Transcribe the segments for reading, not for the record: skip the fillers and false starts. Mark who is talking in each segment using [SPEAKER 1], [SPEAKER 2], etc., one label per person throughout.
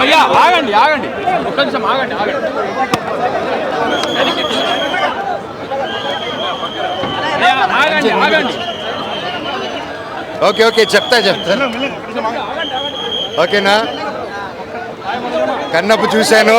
[SPEAKER 1] భయ్యా ఆగండి ఆగండి ఒక్క నిమిషం ఆగండి ఆగండి ఆగండి ఆగండి
[SPEAKER 2] ఓకే ఓకే చెప్తాను ఓకేనా. కన్నప్ప చూశాను,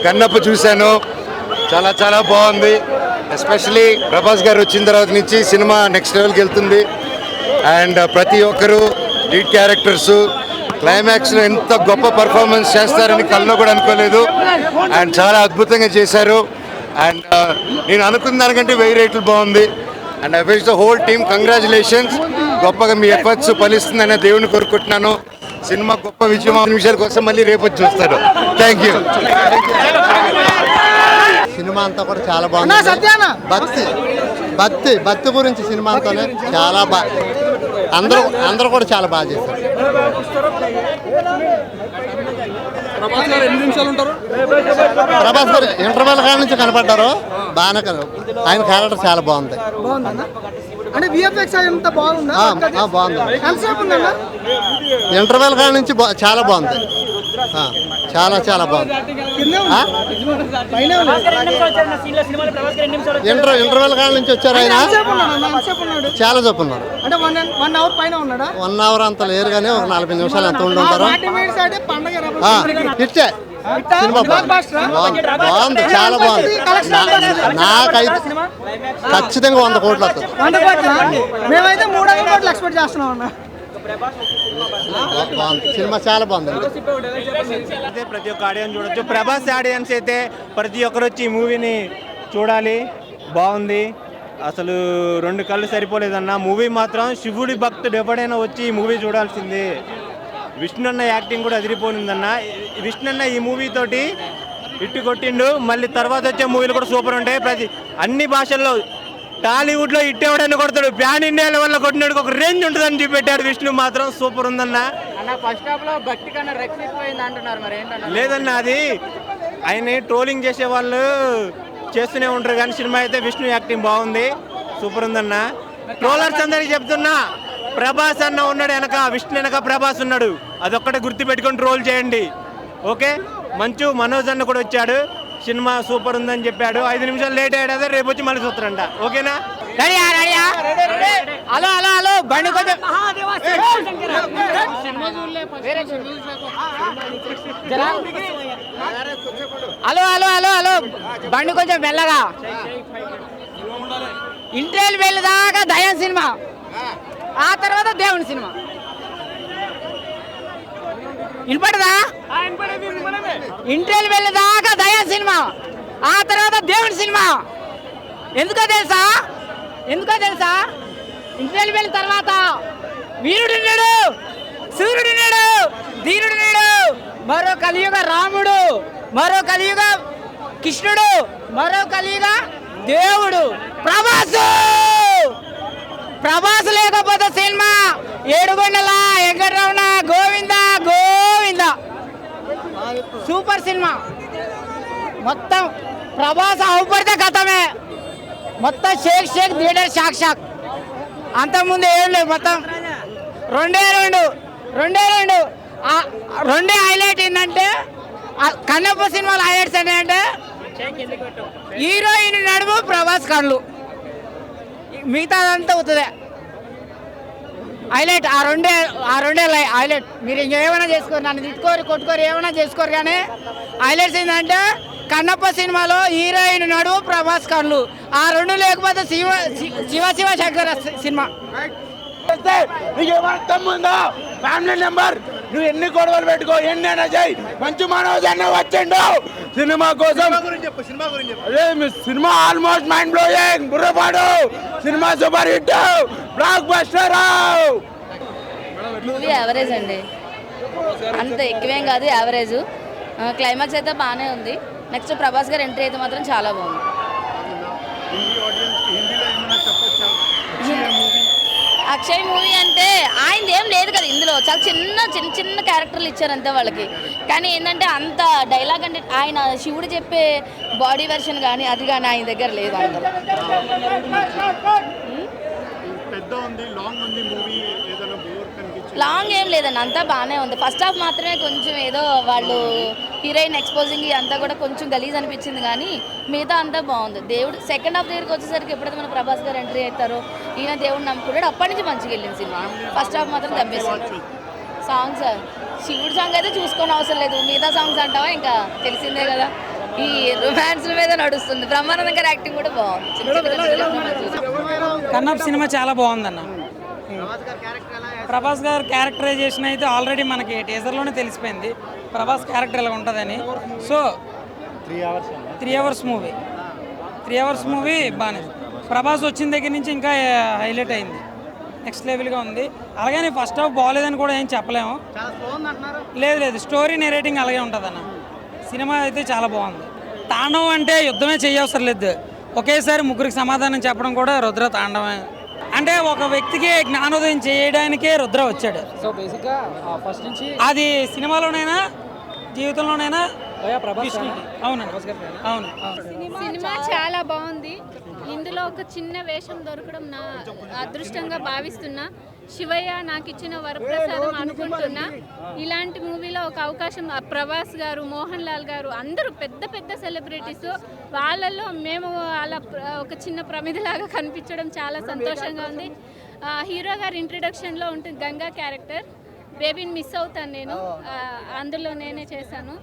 [SPEAKER 2] కన్నప్ప చూశాను, చాలా చాలా బాగుంది. ఎస్పెషలీ ప్రభాస్ గారు వచ్చిన తర్వాత నుంచి సినిమా నెక్స్ట్ లెవెల్కి వెళ్తుంది. అండ్ ప్రతి ఒక్కరు లీడ్ క్యారెక్టర్స్ క్లైమాక్స్లో ఎంత గొప్ప పర్ఫార్మెన్స్ చేస్తారని కల్లో కూడా అనుకోలేదు. అండ్ చాలా అద్భుతంగా చేశారు. అండ్ నేను అనుకున్న దానికంటే 1000 రేట్లు బాగుంది. And I wish the whole team congratulations. గొప్పగా మీ ఎఫర్ట్స్ ఫలిస్తుందనే దేవుని కోరుకుంటున్నాను. సినిమా గొప్ప విజయం నిమిషాల కోసం మళ్ళీ రేపు చూస్తారు. Thank you.
[SPEAKER 3] సినిమా అంతా కూడా చాలా బాగుంది. భక్తి గురించి సినిమా అంతానే చాలా బాగా అందరూ కూడా చాలా బాగా చేశారు. ప్రభాస్ గారు ఇంటర్వెల్ కాడ నుంచి కనపడ్డారు బాగానే. ఆయన క్యారెక్టర్ చాలా బాగుంది. ఇంటర్వెల్ కాడ నుంచి చాలా బాగుంది. చాలా చాలా బాగుంది. ఇంటర్వెల్ కాడ నుంచి వచ్చారు ఆయన. చాలా చెప్పున్నారు. 1 అవర్ అంత లేరు కానీ ఒక 40 నిమిషాలు ఎంత ఉండి ఉంటారు. ఇచ్చే సినిమా బాగుంది, చాలా బాగుంది. నాకైతే ఖచ్చితంగా 100 కోట్లు వస్తుంది. సినిమా చాలా బాగుంది.
[SPEAKER 4] ప్రతి ఒక్క ఆడియన్స్ చూడొచ్చు. ప్రభాస్ ఆడియన్స్ అయితే ప్రతి ఒక్కరు వచ్చి ఈ మూవీని చూడాలి. బాగుంది. అసలు 2 కళ్ళు సరిపోలేదన్న. మూవీ మాత్రం శివుడి భక్తుడు ఎవడైనా వచ్చి ఈ మూవీ చూడాల్సిందే. విష్ణు అన్న యాక్టింగ్ కూడా అదిరిపోయిందన్న. విష్ణు అన్న ఈ మూవీ తోటి ఇట్టు కొట్టిండు. మళ్ళీ తర్వాత వచ్చే మూవీలు కూడా సూపర్ ఉంటాయి. అన్ని భాషల్లో టాలీవుడ్లో ఇట్టేవాడని కొడతాడు. ప్యాన్ ఇండియా లెవెల్లో కొట్టినాడు ఒక రేంజ్ ఉంటుందని చూపెట్టాడు. విష్ణు మాత్రం సూపర్ ఉందన్న. లేదన్న, అది ఆయన ట్రోలింగ్ చేసే వాళ్ళు చేస్తూనే ఉంటారు కానీ సినిమా అయితే విష్ణు యాక్టింగ్ బాగుంది, సూపర్ ఉందన్న. ట్రోలర్స్ అందరికి చెప్తున్నా, ప్రభాస్ అన్న ఉన్నాడు వెనక, విష్ణు వెనక ప్రభాస్ ఉన్నాడు. అదొక్కటే గుర్తు పెట్టుకొని ట్రోల్ చేయండి. ఓకే. మంచు మనోజ్ అన్న కూడా వచ్చాడు. సినిమా సూపర్ ఉందని చెప్పాడు. 5 నిమిషాలు లేట్ అయ్యాడు. రేపు వచ్చి మళ్ళీ చూస్తారంట. ఓకేనా?
[SPEAKER 5] హలో హలో హలో బండి కొంచెం హలో హలో హలో హలో బండి కొంచెం మెల్లగా. ఇంటర్వెల్ వెళ్ళేదాకా దయం సినిమా, ఆ తర్వాత దేవుని సినిమా. వినపడదా? ఇంటర్వెల్ వెళ్ళేదాకా దయా సినిమా, ఆ తర్వాత దేవుని సినిమా. ఎందుకో తెలుసా? ఇంటర్వెల్ వెళ్ళిన తర్వాత వీరుడున్నాడు, సూర్యుడున్నాడు, ధీరుడున్నాడు, మరో కలియుగ రాముడు, మరో కలియుగ కృష్ణుడు, మరో కలియుగ దేవుడు ప్రభాస్ లేకపోతే సినిమా ఏడుగొండల వెంకటరమణ గోవింద గోవింద. Super cinema. మొత్తం ప్రభాస్ అవుపడితే గతమే. మొత్తం షేక్ థియేటర్ షాక్. అంతకుముందు ఏం లేదు. మొత్తం రెండే హైలైట్ ఏంటంటే, కన్నప్ప సినిమాలో హైలైట్స్ ఏంటంటే హీరోయిన్ నడుము ప్రభాస్ కళ్ళు, మిగతాదంతా అవుతుంది హైలైట్. ఆ రెండే హైలైట్. మీరు ఇంకేమైనా చేసుకోరు, నన్ను తిట్టుకోరు కొట్టుకోరు ఏమైనా చేసుకోరు, కానీ హైలైట్స్ ఏంటంటే కన్నప్ప సినిమాలో హీరోయిన్ నడువు ప్రభాస్ కళ్ళు. ఆ 2 లేకపోతే Shiva Shankar cinema.
[SPEAKER 4] Family number నువ్వు ఎన్ని గొడవలు పెట్టుకో, ఎన్నైనా చేయి, మంచి మనోజ్ అన్న వచ్చిండు సినిమా కోసం. అదే సినిమా ఆల్మోస్ట్ మైండ్ బ్లోయింగ్, బుర్రపాడు cinema, super hit, blockbuster.
[SPEAKER 6] Movie average అండి, అంత ఎక్కువేం కాదు, యావరేజ్. క్లైమాక్స్ అయితే బాగానే ఉంది. నెక్స్ట్ ప్రభాస్ గారు ఎంట్రీ అయితే మాత్రం చాలా బాగుంది. అక్షయ్ మూవీ అంటే ఆయనది ఏం లేదు కదా ఇందులో, చాలా చిన్న క్యారెక్టర్లు ఇచ్చారు అంతే వాళ్ళకి. కానీ ఏంటంటే అంత డైలాగ్ అంటే ఆయన శివుడు చెప్పే బాడీ వెర్షన్ కానీ అది కానీ ఆయన దగ్గర లేదు. అందరూ లాంగ్ ఏం లేదండి, అంతా బాగానే ఉంది. ఫస్ట్ హాఫ్ మాత్రమే కొంచెం ఏదో వాళ్ళు హీరోయిన్ ఎక్స్పోజింగ్ అంతా కూడా కొంచెం గలీజ్ అనిపించింది, కానీ మిగతా అంతా బాగుంది. దేవుడు సెకండ్ హాఫ్ దగ్గరికి వచ్చేసరికి ఎప్పుడైతే మన ప్రభాస్ గారు ఎంట్రీ అవుతారో, ఈయన దేవుడు నమ్ముకున్నాడు, అప్పటి నుంచి మంచిగా వెళ్ళింది సినిమా. ఫస్ట్ హాఫ్ మాత్రం దబ్బేసింది. సాంగ్స్ శివుడు సాంగ్ అయితే చూసుకోని అవసరం లేదు, మిగతా సాంగ్స్ అంటావా ఇంకా తెలిసిందే కదా, ఈ రొమాన్స్ మీద నడుస్తుంది. బ్రహ్మానందం గారి యాక్టింగ్ కూడా బాగుంది.
[SPEAKER 7] కన్నప్ప సినిమా చాలా బాగుందన్న. ప్రభాస్ గారు క్యారెక్టరైజేషన్ అయితే ఆల్రెడీ మనకి టీజర్లోనే తెలిసిపోయింది ప్రభాస్ క్యారెక్టర్ ఎలా ఉంటుందని. సో 3 అవర్స్ మూవీ బాగానే, ప్రభాస్ వచ్చిన దగ్గర నుంచి ఇంకా హైలైట్ అయింది, నెక్స్ట్ లెవెల్గా ఉంది. అలాగే ఫస్ట్ హాఫ్ బాగోలేదని కూడా ఏం చెప్పలేము. లేదు, స్టోరీ నెరేటింగ్ అలాగే ఉంటుంది అన్న. సినిమా అయితే చాలా బాగుంది. తాండవం అంటే యుద్ధమే చేయవసరం లేదు, ఒకేసారి ముగ్గురికి సమాధానం చెప్పడం కూడా రుద్ర తాండవమే. అంటే ఒక వ్యక్తికి జ్ఞానోదయం చేయడానికే రుద్ర వచ్చాడు.
[SPEAKER 1] సో బేసిక్గా ఫస్ట్ నుంచి
[SPEAKER 7] అది సినిమాలోనైనా జీవితంలోనైనా అవును.
[SPEAKER 8] సినిమా చాలా బాగుంది. ఇందులో ఒక చిన్న వేషం దొరకడం నా అదృష్టంగా భావిస్తున్నా. శివయ్య నాకు ఇచ్చిన వరప్రసాదం అనుకుంటున్నా. ఇలాంటి మూవీలో ఒక అవకాశం ప్రభాస్ గారు, మోహన్ లాల్ గారు అందరూ పెద్ద పెద్ద సెలబ్రిటీస్, వాళ్ళల్లో మేము అలా ఒక చిన్న ప్రమిదిలాగా కనిపించడం చాలా సంతోషంగా ఉంది. హీరో గారి ఇంట్రడక్షన్లో ఉంటుంది గంగా క్యారెక్టర్, బేబీని మిస్ అవుతాను నేను, అందులో నేనే చేశాను.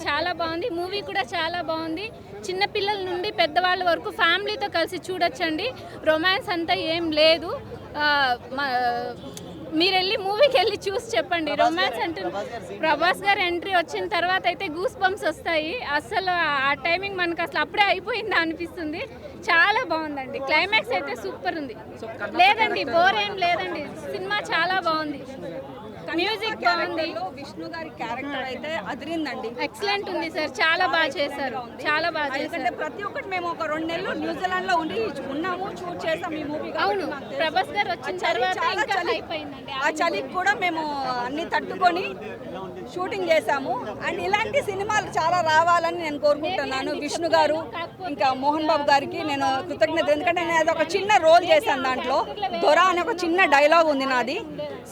[SPEAKER 8] చాలా బాగుంది. మూవీ కూడా చాలా బాగుంది. చిన్నపిల్లల నుండి పెద్దవాళ్ళ వరకు ఫ్యామిలీతో కలిసి చూడొచ్చండి. రొమాన్స్ అంతా ఏం లేదు. మీరు వెళ్ళి మూవీకి వెళ్ళి చూసి చెప్పండి. రొమాన్స్ అంటే ప్రభాస్ గారు ఎంట్రీ వచ్చిన తర్వాత అయితే గూస్ బంప్స్ వస్తాయి. అసలు ఆ టైమింగ్ మనకు అసలు అప్పుడే అయిపోయిందా అనిపిస్తుంది. చాలా బాగుందండి. క్లైమాక్స్ అయితే సూపర్ ఉంది. లేదండి, బోర్ ఏం లేదండి. సినిమా చాలా బాగుంది. మ్యూజిక్ బాగుంది.
[SPEAKER 9] విష్ణు గారి క్యారెక్టర్ అయితే అదిరిందండి.
[SPEAKER 8] ఎక్సలెంట్ ఉంది సార్, చాలా బాగా చేశారు, చాలా బాగా చేశారు.
[SPEAKER 9] ప్రతి ఒక్కటి మేము ఒక 2 నెలలు న్యూజిలాండ్ లో ఉన్నాము, షూట్ చేసాం ఈ మూవీ.
[SPEAKER 8] అవును, ప్రభాస్ గారు వచ్చిన తర్వాత ఇంకా అయిపోయిందండి.
[SPEAKER 9] ఆ చలికి కూడా మేము అన్ని తట్టుకొని షూటింగ్ చేసాము. అండ్ ఇలాంటి సినిమాలు చాలా రావాలని నేను కోరుకుంటున్నాను. విష్ణు గారు ఇంకా మోహన్ బాబు గారికి నేను కృతజ్ఞత, ఎందుకంటే నేను అది ఒక చిన్న రోల్ చేశాను. దాంట్లో దొర అనే ఒక చిన్న డైలాగ్ ఉంది నాది.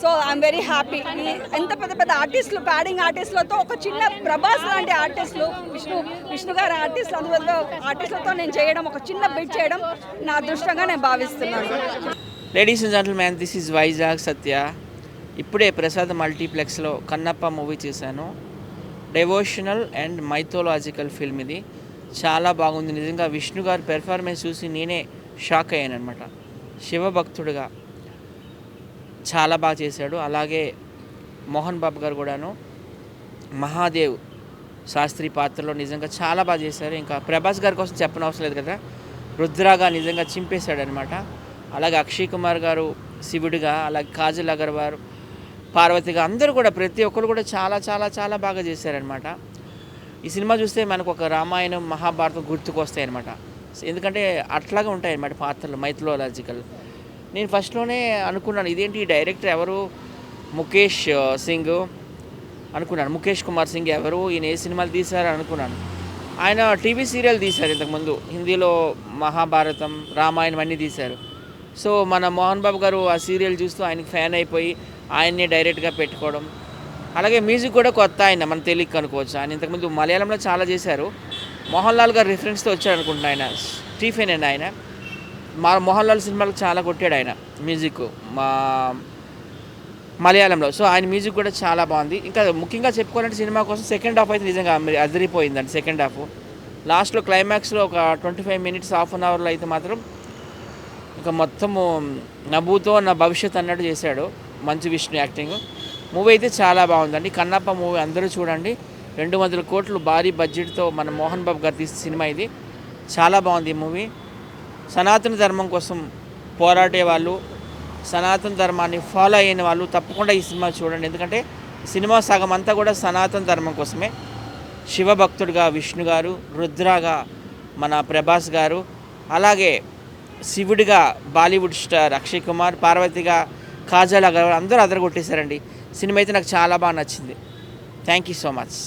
[SPEAKER 9] So I'm very happy. ఎంత పెద్ద పెద్ద ఆర్టిస్టులు, ప్యాడింగ్ ఆర్టిస్టులతో ఒక చిన్న ప్రభాస్ లాంటి ఆర్టిస్టులు, విష్ణు గారి ఆర్టిస్టులు, అందువల్ల ఆర్టిస్టులతో నేను చేయడం, ఒక చిన్న బిట్ చేయడం నా అదృష్టంగా నేను భావిస్తున్నాను.
[SPEAKER 10] Ladies and gentlemen, this is Vizag Satya. ఇప్పుడే ప్రసాద్ మల్టీప్లెక్స్లో కన్నప్ప మూవీ చేశాను. డెవోషనల్ అండ్ మైథోలాజికల్ ఫిల్మ్ ఇది. చాలా బాగుంది నిజంగా. విష్ణు గారి పెర్ఫార్మెన్స్ చూసి నేనే షాక్ అయ్యాను అనమాట. శివభక్తుడుగా చాలా బాగా చేశాడు. అలాగే మోహన్ బాబు గారు కూడాను మహాదేవ్ శాస్త్రి పాత్రలో నిజంగా చాలా బాగా చేశారు. ఇంకా ప్రభాస్ గారి కోసం చెప్పనవసరం లేదు కదా, రుద్రాగా నిజంగా చింపేశాడు అనమాట. అలాగే అక్షయ్ కుమార్ గారు శివుడిగా, అలాగే కాజల్ అగర్వాల్, పార్వతిగా అందరూ కూడా ప్రతి ఒక్కరు కూడా చాలా చాలా చాలా బాగా చేశారనమాట. ఈ సినిమా చూస్తే మనకు ఒక రామాయణం, మహాభారతం గుర్తుకొస్తాయి అనమాట. ఎందుకంటే అట్లాగే ఉంటాయి అన్నమాట పాత్రలు, మైథలాజికల్. నేను ఫస్ట్లోనే అనుకున్నాను ఇదేంటి డైరెక్టర్ ఎవరు, ముఖేష్ సింగ్ అనుకున్నాను. ముఖేష్ కుమార్ సింగ్ ఎవరు, ఈయన ఏ సినిమాలు తీశారు అనుకున్నాను. ఆయన టీవీ సీరియల్ తీశారు ఇంతకుముందు, హిందీలో మహాభారతం, రామాయణం అన్నీ తీశారు. సో మన మోహన్ బాబు గారు ఆ సీరియల్ చూస్తూ ఆయనకి ఫ్యాన్ అయిపోయి ఆయన్నే డైరెక్ట్గా పెట్టుకోవడం. అలాగే మ్యూజిక్ కూడా కొత్త ఆయన, మన తెలుగు అనుకోవచ్చు. ఆయన ఇంతకుముందు మలయాళంలో చాలా చేశారు. మోహన్ లాల్ గారు రిఫరెన్స్తో వచ్చాడు అనుకుంటున్నా. ఆయన స్టీఫెన్ అండి, ఆయన మోహన్ లాల్ సినిమాలకు చాలా కొట్టాడు ఆయన మ్యూజిక్ మలయాళంలో. సో ఆయన మ్యూజిక్ కూడా చాలా బాగుంది. ఇంకా ముఖ్యంగా చెప్పుకోవాలంటే సినిమా కోసం సెకండ్ హాఫ్ అయితే నిజంగా అదిరిపోయిందండి. సెకండ్ హాఫ్ లాస్ట్లో క్లైమాక్స్లో ఒక 25 మినిట్స్, హాఫ్ అన్ అవర్లో అయితే మాత్రం ఇంకా మొత్తము నవ్వుతో నా భవిష్యత్ అన్నట్టు చేశాడు. మంచి విష్ణు యాక్టింగ్. మూవీ అయితే చాలా బాగుందండి. కన్నప్ప మూవీ అందరూ చూడండి. 200 కోట్లు భారీ బడ్జెట్తో మన మోహన్ బాబు గారు తీసిన సినిమా ఇది. చాలా బాగుంది ఈ మూవీ. సనాతన ధర్మం కోసం పోరాడే వాళ్ళు, సనాతన ధర్మాన్ని ఫాలో అయిన వాళ్ళు తప్పకుండా ఈ సినిమా చూడండి. ఎందుకంటే సినిమా సగం అంతా కూడా సనాతన ధర్మం కోసమే. శివభక్తుడిగా విష్ణు గారు, రుద్రాగా మన ప్రభాస్ గారు, అలాగే శివుడిగా బాలీవుడ్ స్టార్ అక్షయ్ కుమార్, పార్వతిగా కాజల్ అగర్వాల్ అందరూ అదరగొట్టేశారండి. సినిమా అయితే నాకు చాలా బాగా నచ్చింది. Thank you so much.